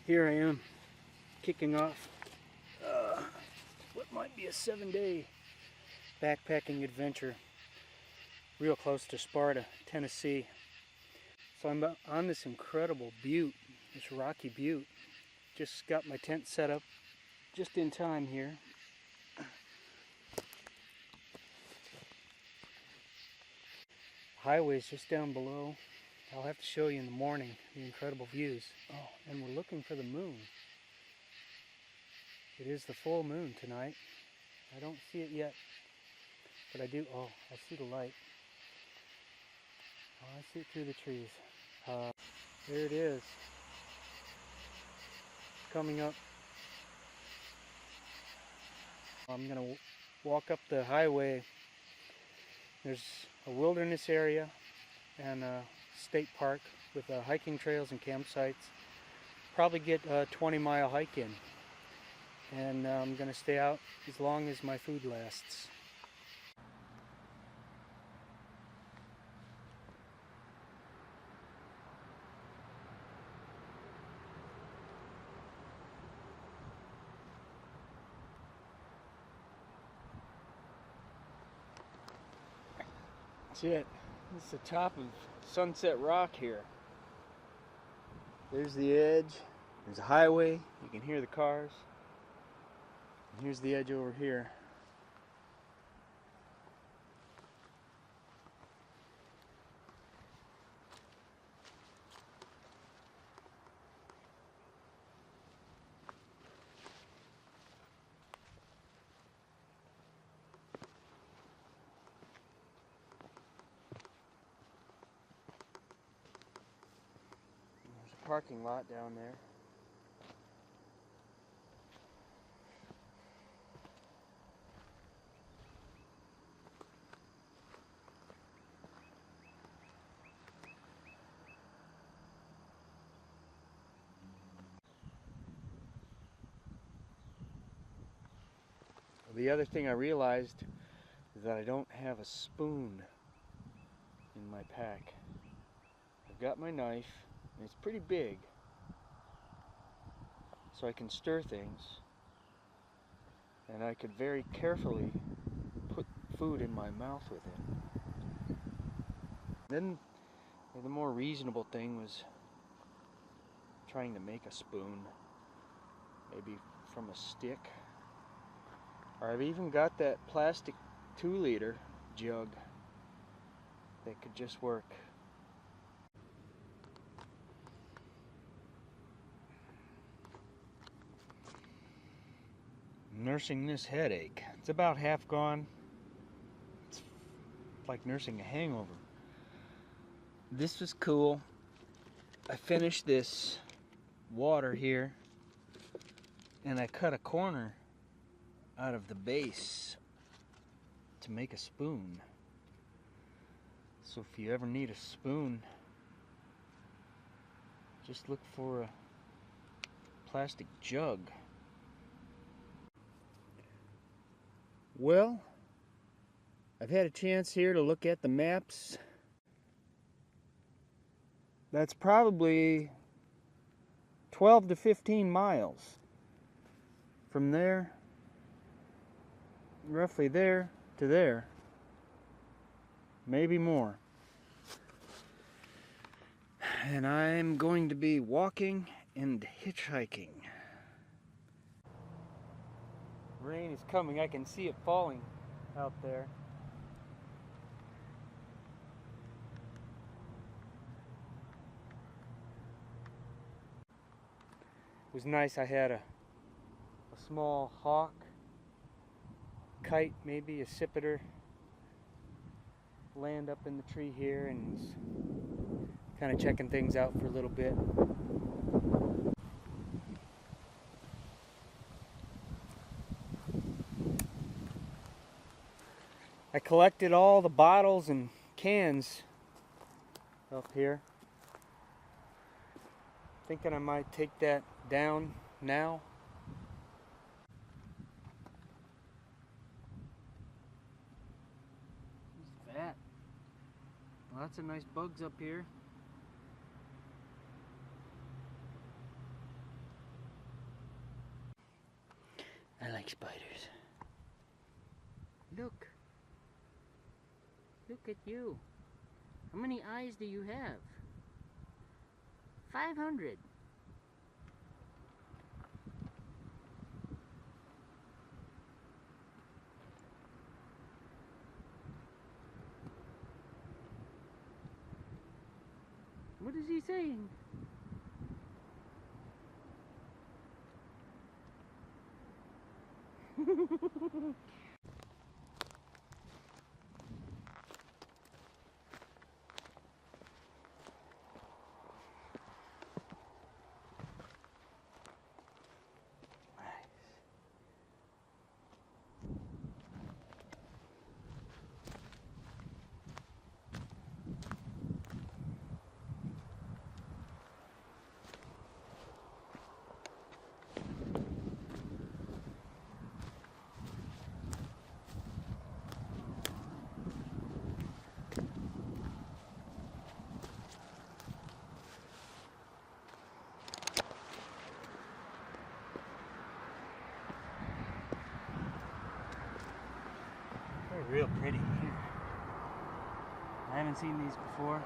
Here I am, kicking off what might be a 7-day backpacking adventure real close to Sparta, Tennessee. So I'm on this incredible butte, this rocky butte. Just got my tent set up just in time here. Highway's just down below. I'll have to show you in the morning the incredible views. Oh, and we're looking for the moon. It is the full moon tonight. I don't see it yet, but I do. Oh, I see the light. Oh, I see it through the trees. There it is. Coming up. I'm going to walk up the highway. There's a wilderness area and a state park with hiking trails and campsites. Probably get a 20-mile hike in. And I'm going to stay out as long as my food lasts. That's it. This is the top of Sunset Rock here. There's the edge. There's a highway. You can hear the cars. And here's the edge over here. There's a parking lot down there. The other thing I realized is that I don't have a spoon in my pack. I've got my knife, and it's pretty big, so I can stir things, and I could very carefully put food in my mouth with it. Then the more reasonable thing was trying to make a spoon, maybe from a stick. Or I've even got that plastic 2-liter jug that could just work. Nursing this headache. It's about half gone. It's like nursing a hangover. This was cool. I finished this water here, and I cut a corner out of the base to make a spoon. So if you ever need a spoon, just look for a plastic jug. Well, I've had a chance here to look at the maps. That's probably 12 to 15 miles from there, roughly there to there, maybe more. And I'm going to be walking and hitchhiking. Rain is coming. I can see it falling out there. It was nice. I had a small hawk, kite, maybe a sipiter, land up in the tree here, and was kind of checking things out for a little bit. I collected all the bottles and cans up here. Thinking I might take that down now. Who's that? Lots of nice bugs up here. I like spiders. Look. Look at you. How many eyes do you have? 500. What is he saying? They're real pretty here. I haven't seen these before.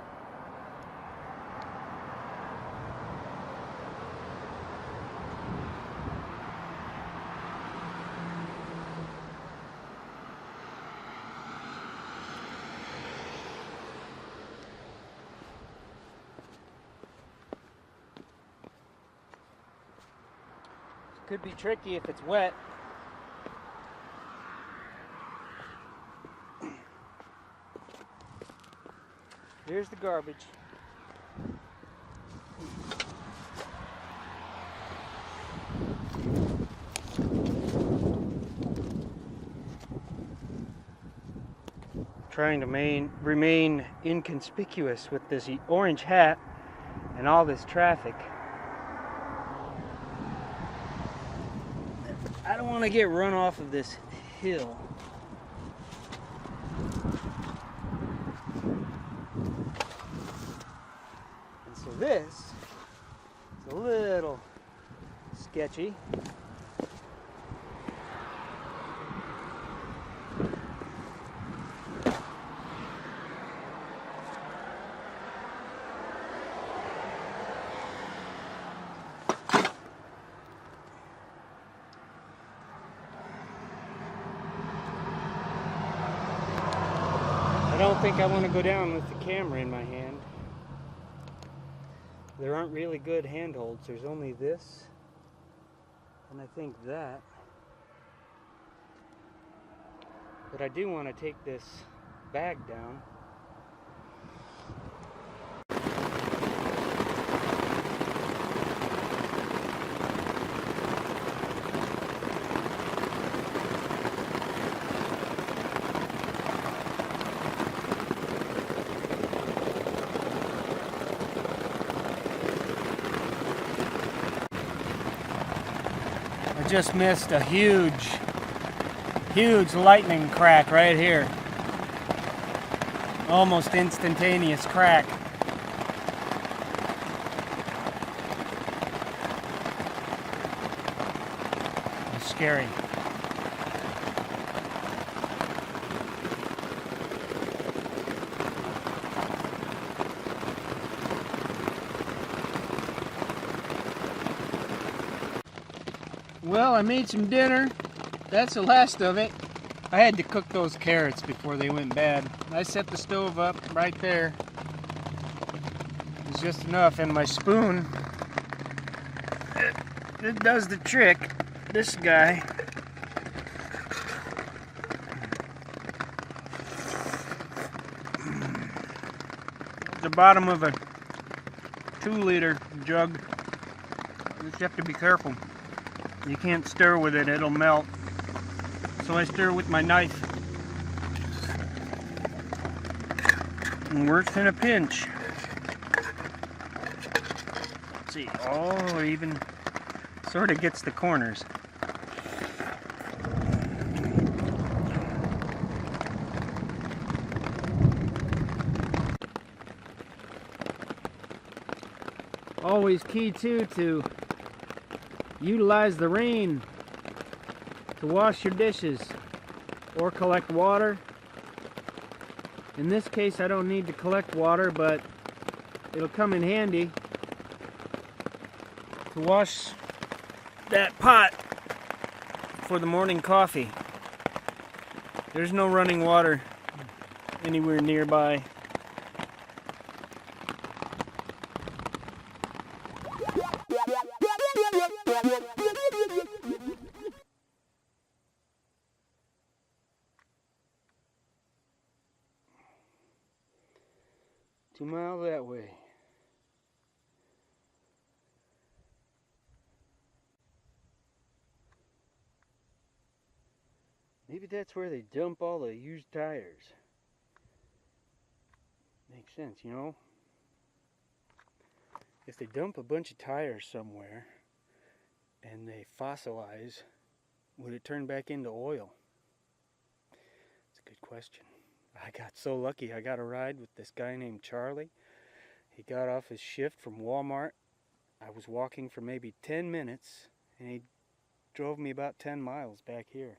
Could be tricky if it's wet. Here's the garbage. Trying to remain inconspicuous with this orange hat and all this traffic. I don't want to get run off of this hill. And so this is a little sketchy. I don't think I want to go down with the camera in my hand. There aren't really good handholds. There's only this, and I think that. But I do want to take this bag down. Just missed a huge lightning crack right here. Almost instantaneous crack. It's scary. Well, I made some dinner. That's the last of it. I had to cook those carrots before they went bad. I set the stove up right there. It's just enough, and my spoon, it does the trick. This guy. The bottom of a 2-liter jug. You just have to be careful. You can't stir with it, it'll melt. So I stir with my knife. Works in a pinch. Let's see, oh, it even sort of gets the corners. Always key too to utilize the rain to wash your dishes or collect water. In this case, I don't need to collect water, but it'll come in handy to wash that pot for the morning coffee. There's no running water anywhere nearby. Two miles that way. Maybe that's where they dump all the used tires. Makes sense, you know? If they dump a bunch of tires somewhere and they fossilize, would it turn back into oil? It's a good question. I got so lucky. I got a ride with this guy named Charlie. He got off his shift from Walmart. I was walking for maybe 10 minutes and he drove me about 10 miles back here.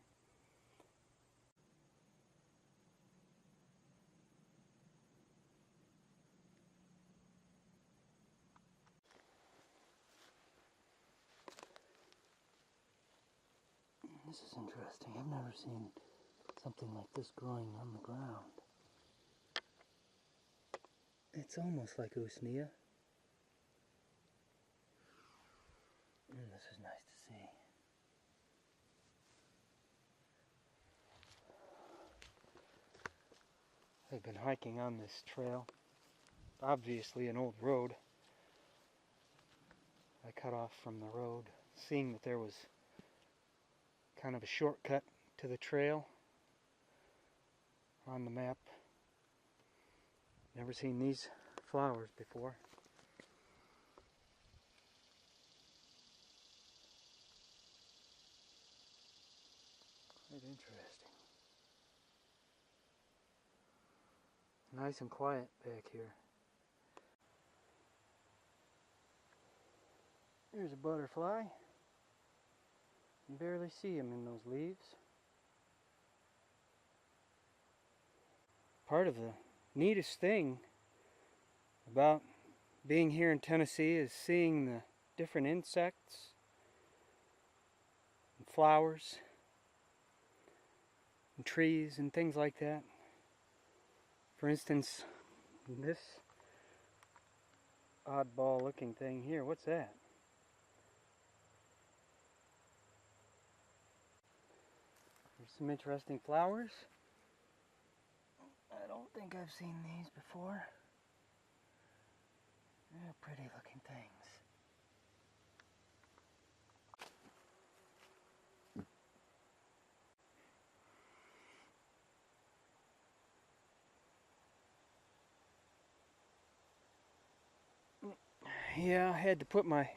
This is interesting. I've never seen something like this growing on the ground. It's almost like usnea. This is nice to see. I've been hiking on this trail. Obviously an old road. I cut off from the road, seeing that there was kind of a shortcut to the trail on the map. Never seen these flowers before. Quite interesting. Nice and quiet back here. There's a butterfly. You can barely see him in those leaves. Part of the neatest thing about being here in Tennessee is seeing the different insects and flowers and trees and things like that. For instance, this oddball looking thing here, what's that? There's some interesting flowers. I don't think I've seen these before. They're pretty looking things. Yeah, I had to put my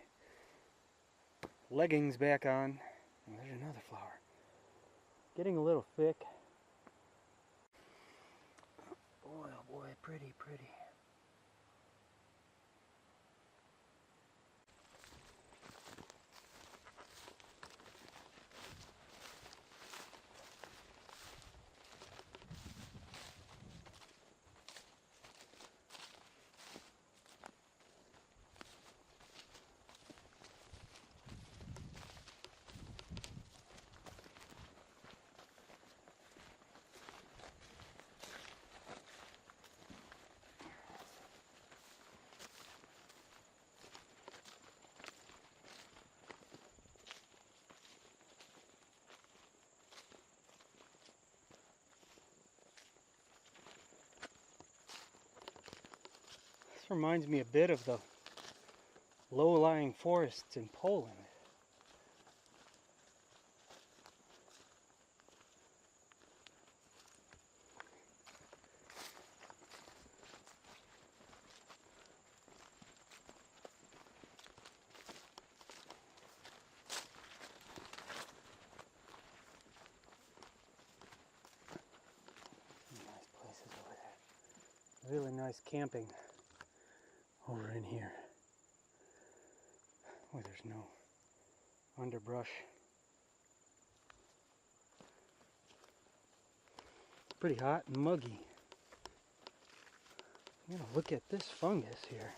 leggings back on. And there's another flower. Getting a little thick. Boy, oh boy, pretty, pretty. This reminds me a bit of the low-lying forests in Poland. really nice camping over in here where there's no underbrush. Pretty hot and muggy. I'm gonna look at this fungus here.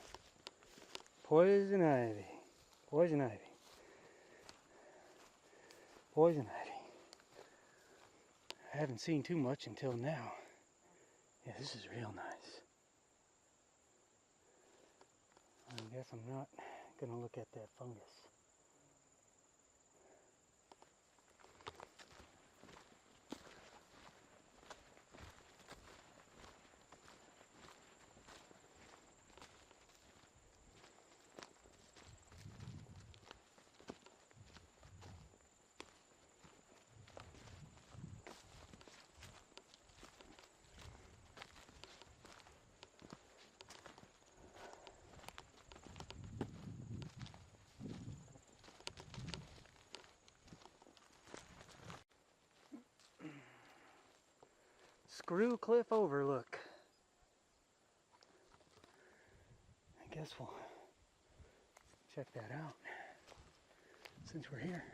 Poison ivy. Poison ivy. Poison ivy. I haven't seen too much until now. Yeah, this is real nice. I guess I'm not gonna look at that fungus. Screw Cliff Overlook. I guess we'll check that out since we're here.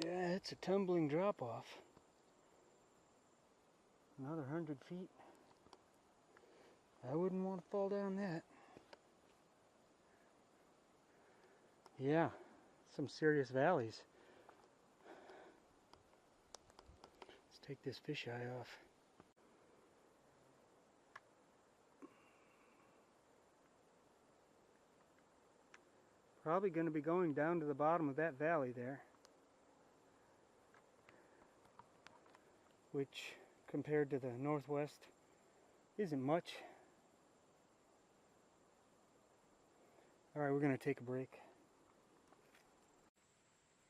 Yeah, it's a tumbling drop off. Another 100 feet. I wouldn't want to fall down that. Yeah, some serious valleys. Let's take this fisheye off. Probably going to be going down to the bottom of that valley there, which compared to the northwest isn't much. Alright, we're going to take a break.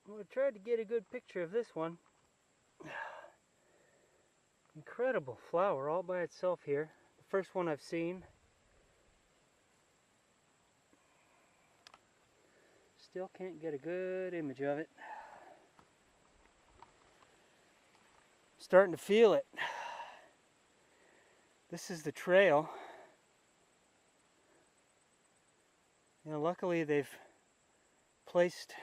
Well, I tried to get a good picture of this one. Incredible flower all by itself here. The first one I've seen. Still can't get a good image of it. Starting to feel it. This is the trail. You know, luckily they've placed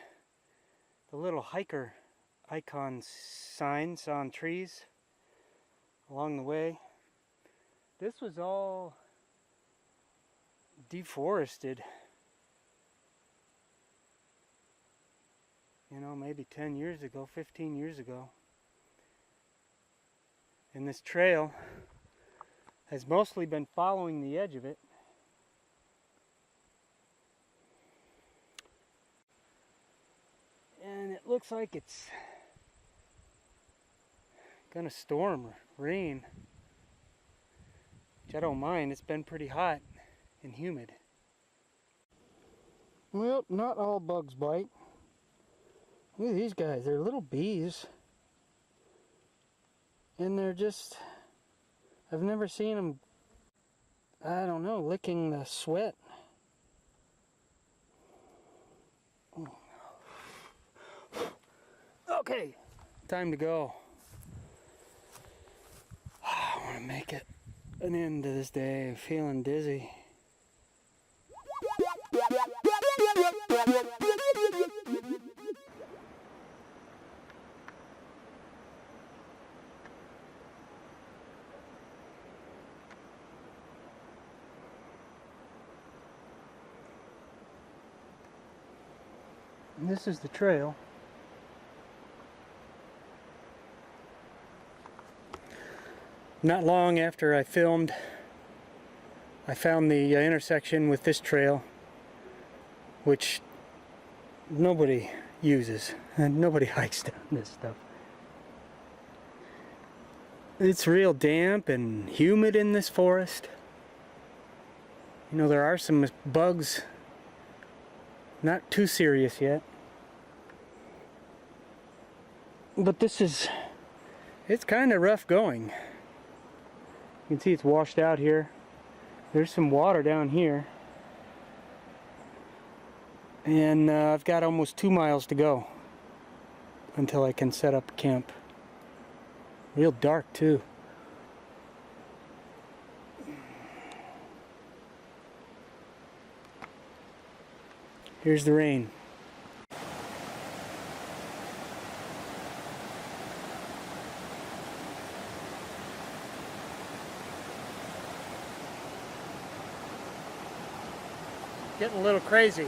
the little hiker icon signs on trees along the way. This was all deforested. You know, maybe 10 years ago, 15 years ago. And this trail has mostly been following the edge of it. And it looks like it's gonna storm or rain, which I don't mind. It's been pretty hot and humid. Well, not all bugs bite. Look at these guys, they're little bees. And they're just, I've never seen them, I don't know, licking the sweat. Okay, time to go. I want to make it an end to this day. I'm feeling dizzy. And this is the trail. Not long after I filmed, I found the intersection with this trail, which nobody uses and nobody hikes down this stuff. It's real damp and humid in this forest. You know, there are some bugs, not too serious yet. But it's kind of rough going. You can see it's washed out here. There's some water down here. And I've got almost 2 miles to go until I can set up camp. Real dark too. Here's the rain. Getting a little crazy,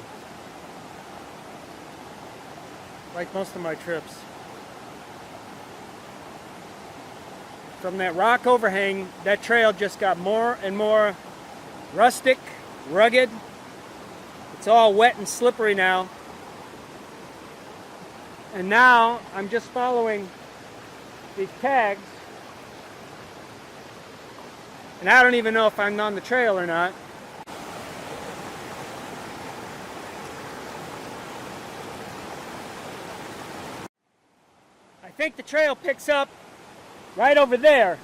like most of my trips. From that rock overhang, that trail just got more and more rustic, rugged. It's all wet and slippery now. And now I'm just following these tags. And I don't even know if I'm on the trail or not. I think the trail picks up right over there.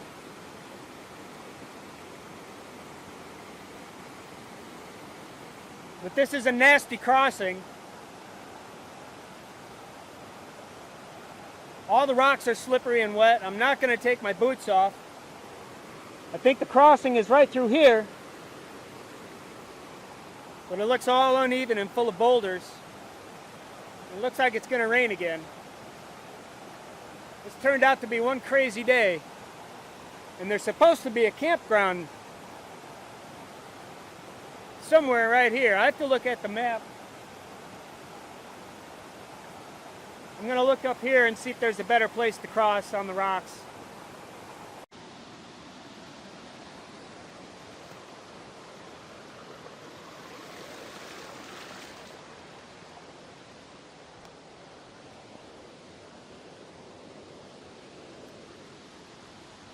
But this is a nasty crossing. All the rocks are slippery and wet. I'm not going to take my boots off. I think the crossing is right through here. But it looks all uneven and full of boulders. It looks like it's going to rain again. This turned out to be one crazy day. And there's supposed to be a campground somewhere right here. I have to look at the map. I'm going to look up here and see if there's a better place to cross on the rocks.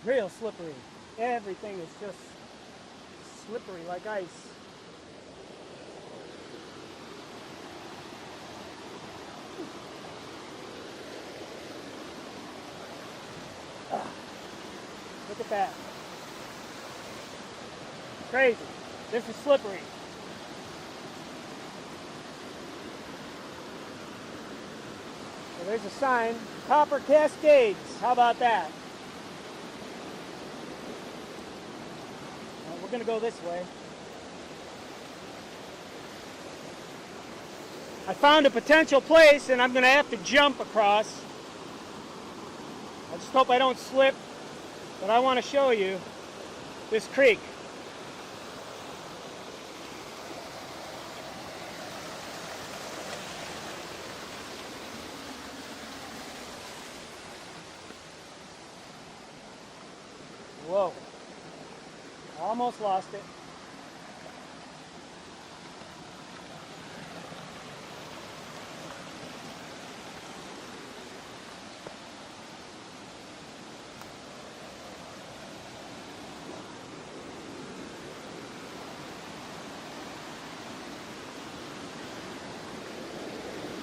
Real slippery. Everything is just slippery like ice. Look at that. Crazy. This is slippery. So there's a sign, Copper Cascades. How about that? We're going to go this way. I found a potential place and I'm going to have to jump across. I just hope I don't slip, but I want to show you this creek. Whoa. Almost lost it.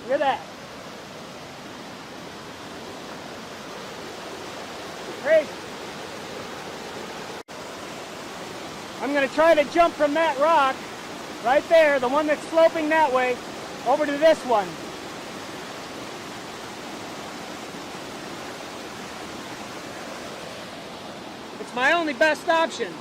Look at that. Crazy. I'm going to try to jump from that rock right there, the one that's sloping that way, over to this one. It's my only best option.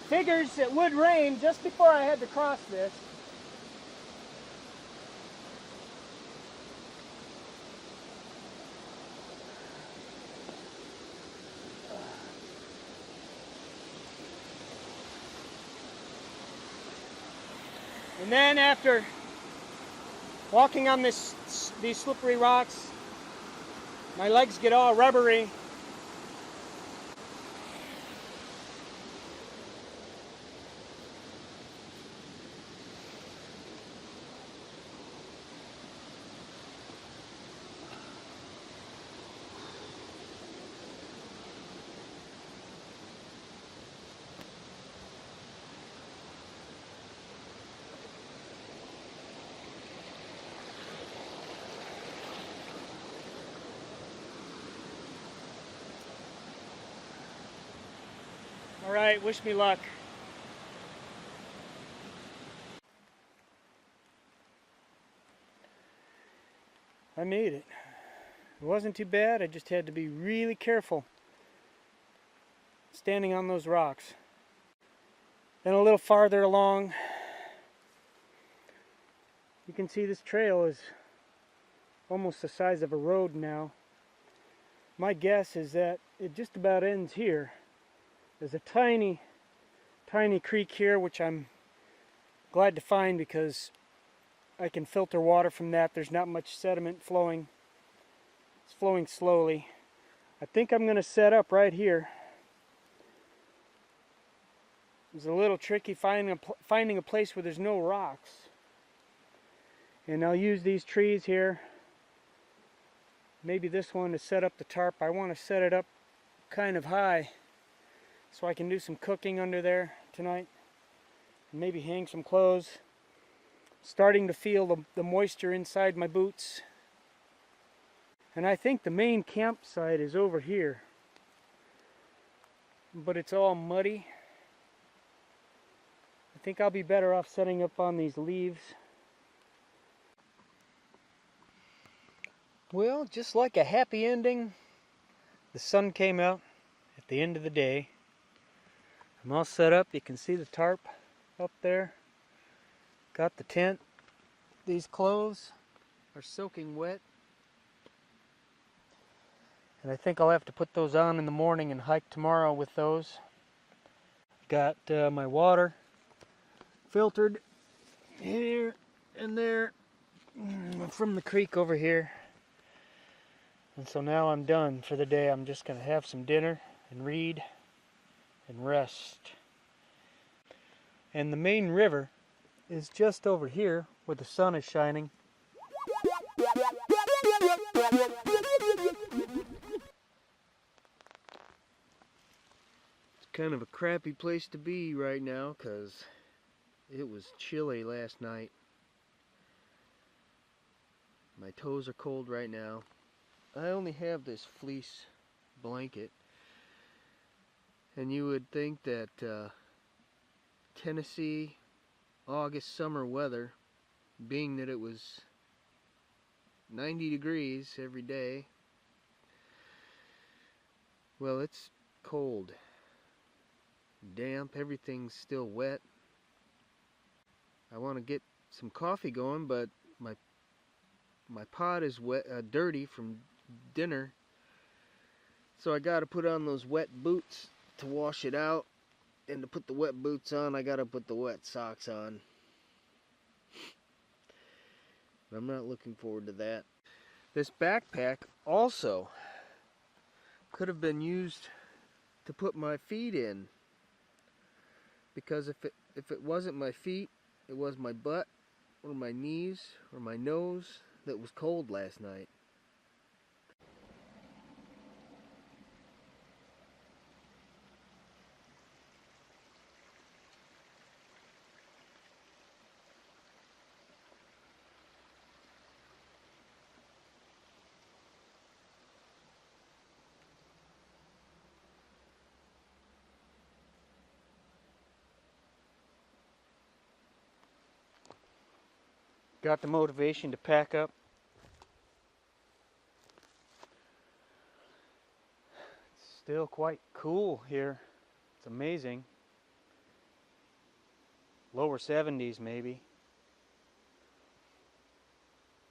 Figures it would rain just before I had to cross this. And then after Walking on these slippery rocks, my legs get all rubbery. All right, wish me luck. I made it. It wasn't too bad. I just had to be really careful standing on those rocks. Then a little farther along, you can see this trail is almost the size of a road now. My guess is that it just about ends here. There's a tiny creek here, which I'm glad to find because I can filter water from that. There's not much sediment flowing. It's flowing slowly. I think I'm going to set up right here. It's a little tricky finding a place where there's no rocks. And I'll use these trees here. Maybe this one to set up the tarp. I want to set it up kind of high so I can do some cooking under there tonight. Maybe hang some clothes. Starting to feel the moisture inside my boots. And I think the main campsite is over here. But it's all muddy. I think I'll be better off setting up on these leaves. Well, just like a happy ending, the sun came out at the end of the day. I'm all set up. You can see the tarp up there. Got the tent. These clothes are soaking wet. And I think I'll have to put those on in the morning and hike tomorrow with those. Got my water filtered here and there from the creek over here. And so now I'm done for the day. I'm just going to have some dinner and read and rest. And the main river is just over here where the sun is shining. It's kind of a crappy place to be right now because it was chilly last night. My toes are cold right now. I only have this fleece blanket, and you would think that Tennessee August summer weather, being that it was 90 degrees every day, well, it's cold, damp, everything's still wet. I want to get some coffee going, but my pot is wet, dirty from dinner, so I gotta put on those wet boots to wash it out, and to put the wet boots on I gotta put the wet socks on. But I'm not looking forward to that. This backpack also could have been used to put my feet in, because if it wasn't my feet, it was my butt or my knees or my nose that was cold last night. Got the motivation to pack up. It's still quite cool here. It's amazing. Lower 70s maybe.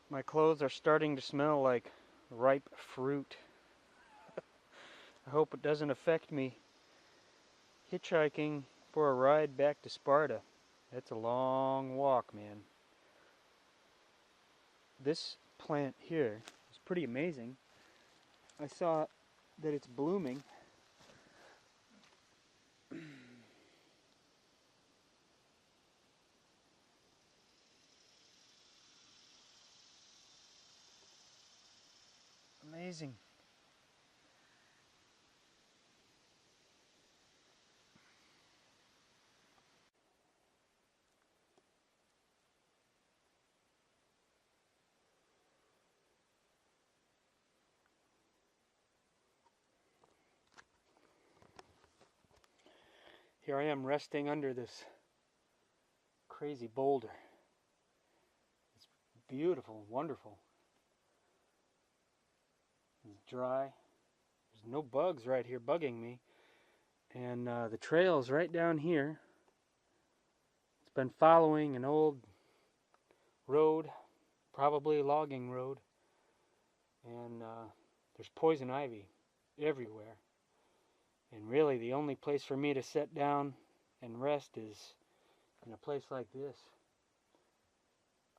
My clothes are starting to smell like ripe fruit. I hope it doesn't affect me hitchhiking for a ride back to Sparta. That's a long walk, man. this plant here is pretty amazing. I saw that it's blooming. Amazing. Here I am resting under this crazy boulder. It's beautiful, wonderful. It's dry. There's no bugs right here bugging me. And the trail's right down here. It's been following an old road, probably a logging road. And there's poison ivy everywhere. And really the only place for me to sit down and rest is in a place like this.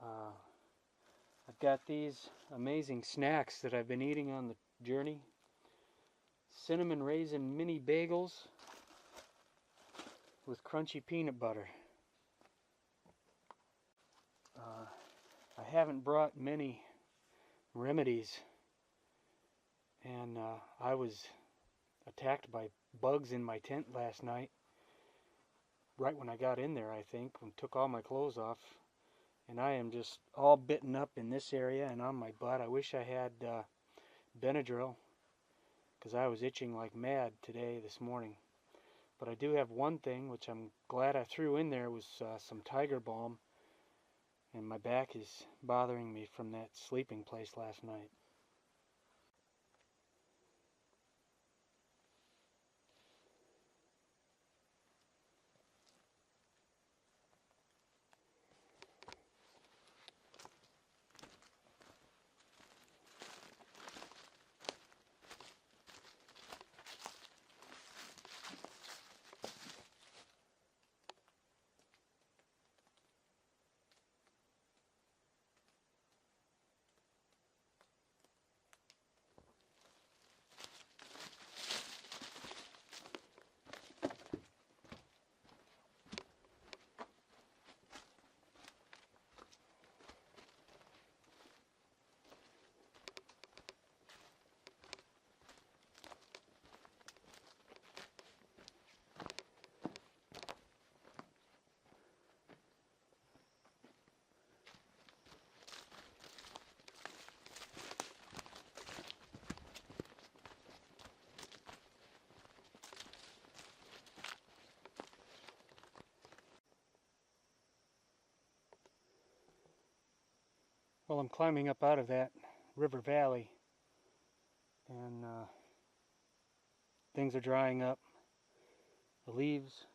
I've got these amazing snacks that I've been eating on the journey. Cinnamon raisin mini bagels with crunchy peanut butter. I haven't brought many remedies, and I was attacked by bugs in my tent last night, right when I got in there, I think, and took all my clothes off, and I am just all bitten up in this area and on my butt. I wish I had Benadryl, because I was itching like mad this morning. But I do have one thing, which I'm glad I threw in there, was some Tiger Balm, and my back is bothering me from that sleeping place last night. Well, I'm climbing up out of that river valley, and things are drying up. The leaves,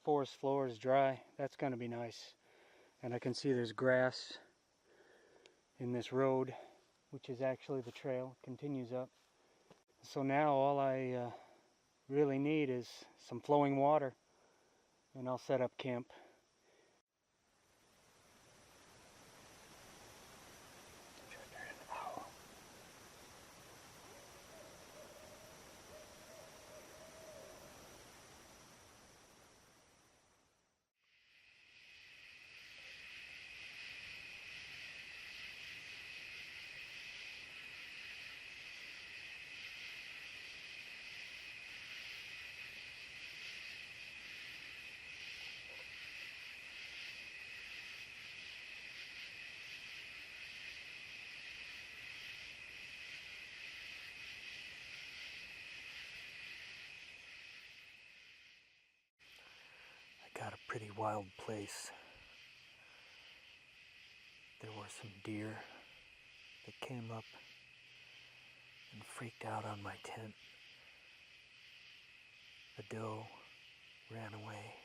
forest floor is dry. That's going to be nice. And I can see there's grass in this road, which is actually the trail. It continues up. So now all I really need is some flowing water, and I'll set up camp. I got a pretty wild place. There were some deer that came up and freaked out on my tent. The doe ran away,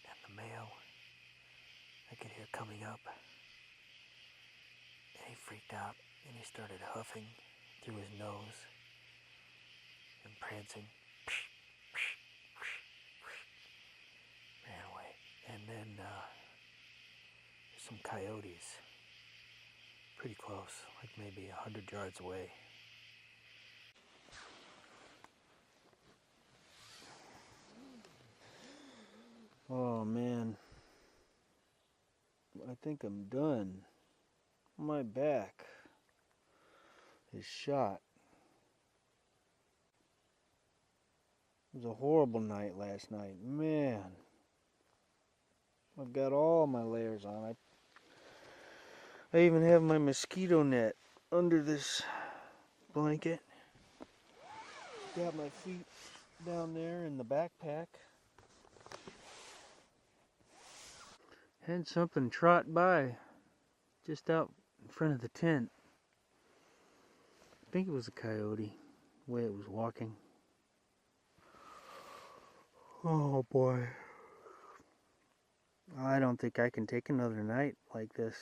and the male I could hear coming up, and he freaked out and he started huffing through his nose and prancing, ran away. And then there's some coyotes Pretty close, like maybe 100 yards away. Oh man, I think I'm done. My back is shot. It was a horrible night last night. Man, I've got all my layers on. I even have my mosquito net under this blanket. Got my feet down there in the backpack. Had something trot by just out in front of the tent. I think it was a coyote, the way it was walking. Oh boy. I don't think I can take another night like this.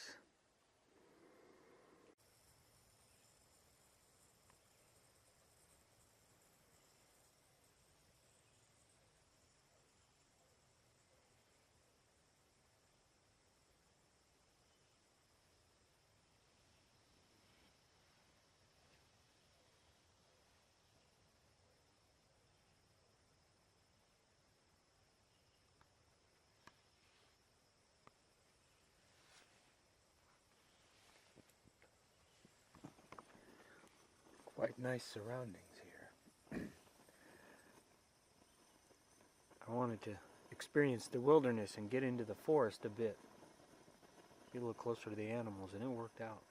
Quite nice surroundings here. I wanted to experience the wilderness and get into the forest a bit. Get a little closer to the animals, and it worked out.